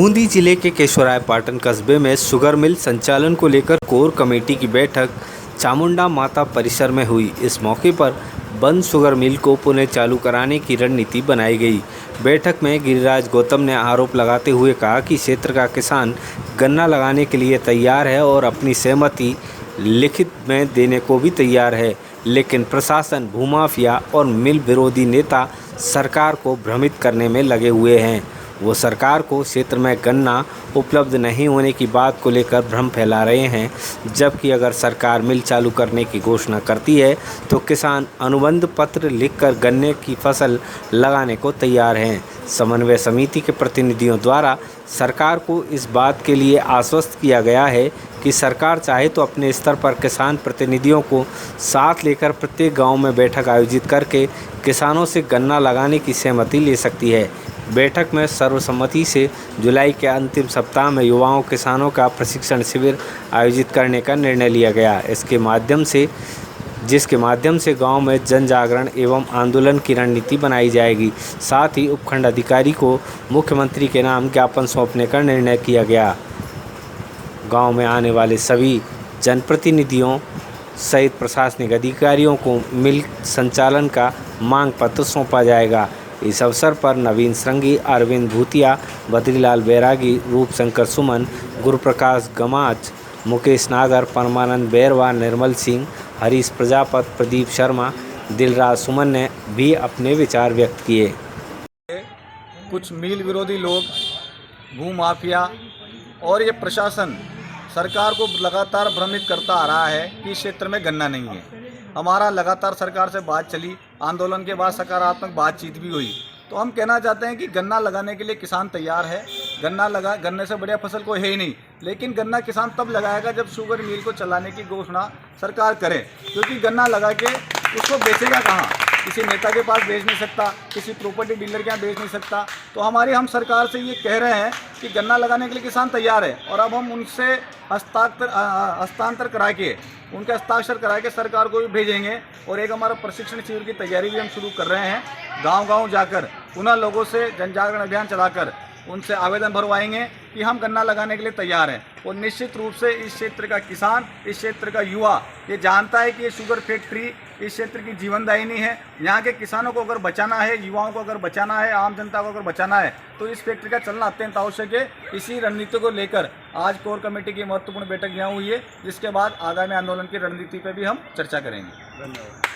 बूंदी जिले के केशवरायपाटन कस्बे में शुगर मिल संचालन को लेकर कोर कमेटी की बैठक चामुंडा माता परिसर में हुई। इस मौके पर बंद शुगर मिल को पुनः चालू कराने की रणनीति बनाई गई। बैठक में गिरिराज गौतम ने आरोप लगाते हुए कहा कि क्षेत्र का किसान गन्ना लगाने के लिए तैयार है और अपनी सहमति लिखित में देने को भी तैयार है, लेकिन प्रशासन, भूमाफिया और मिल विरोधी नेता सरकार को भ्रमित करने में लगे हुए हैं। वो सरकार को क्षेत्र में गन्ना उपलब्ध नहीं होने की बात को लेकर भ्रम फैला रहे हैं, जबकि अगर सरकार मिल चालू करने की घोषणा करती है तो किसान अनुबंध पत्र लिखकर गन्ने की फसल लगाने को तैयार हैं। समन्वय समिति के प्रतिनिधियों द्वारा सरकार को इस बात के लिए आश्वस्त किया गया है कि सरकार चाहे तो अपने स्तर पर किसान प्रतिनिधियों को साथ लेकर प्रत्येक गांव में बैठक आयोजित करके किसानों से गन्ना लगाने की सहमति ले सकती है। बैठक में सर्वसम्मति से जुलाई के अंतिम सप्ताह में युवाओं किसानों का प्रशिक्षण शिविर आयोजित करने का निर्णय लिया गया। जिसके माध्यम से गांव में जन जागरण एवं आंदोलन की रणनीति बनाई जाएगी। साथ ही उपखंड अधिकारी को मुख्यमंत्री के नाम ज्ञापन सौंपने का निर्णय किया गया। गांव में आने वाले सभी जनप्रतिनिधियों सहित प्रशासनिक अधिकारियों को मिल संचालन का मांग पत्र सौंपा जाएगा। इस अवसर पर नवीन श्रृंगी, अरविंद भूतिया, बद्रीलाल बैरागी, रूपशंकर सुमन, गुरुप्रकाश गमाच, मुकेश नागर, परमानंद बैरवा, निर्मल सिंह, हरीश प्रजापत, प्रदीप शर्मा, दिलराज सुमन ने भी अपने विचार व्यक्त किए। कुछ मिल विरोधी लोग, भूमाफिया और ये प्रशासन सरकार को लगातार भ्रमित करता आ रहा है कि क्षेत्र में गन्ना नहीं है। हमारा लगातार सरकार से बात चली, आंदोलन के बाद सकारात्मक बातचीत भी हुई। तो हम कहना चाहते हैं कि गन्ना लगाने के लिए किसान तैयार है। गन्ने से बढ़िया फसल कोई है ही नहीं, लेकिन गन्ना किसान तब लगाएगा जब शुगर मिल को चलाने की घोषणा सरकार करे, क्योंकि गन्ना लगा के उसको बेचेगा कहाँ? किसी नेता के पास बेच नहीं सकता, किसी प्रॉपर्टी डीलर के यहाँ बेच नहीं सकता। तो हम सरकार से ये कह रहे हैं कि गन्ना लगाने के लिए किसान तैयार है और अब हम उनसे हस्तांतर करा के, उनके हस्ताक्षर करा के सरकार को भी भेजेंगे। और एक हमारा प्रशिक्षण शिविर की तैयारी भी हम शुरू कर रहे हैं। गांव-गांव जाकर पुनः लोगों से जन जागरण अभियान चलाकर उनसे आवेदन भरवाएंगे कि हम गन्ना लगाने के लिए तैयार हैं। और निश्चित रूप से इस क्षेत्र का किसान, इस क्षेत्र का युवा ये जानता है कि ये शुगर फैक्ट्री इस क्षेत्र की जीवनदायिनी है। यहाँ के किसानों को अगर बचाना है, युवाओं को अगर बचाना है, आम जनता को अगर बचाना है, तो इस फैक्ट्री का चलना अत्यंत आवश्यक है। इसी रणनीति को लेकर आज कोर कमेटी की महत्वपूर्ण बैठक यहाँ हुई है, जिसके बाद आगामी आंदोलन की रणनीति पर भी हम चर्चा करेंगे। धन्यवाद।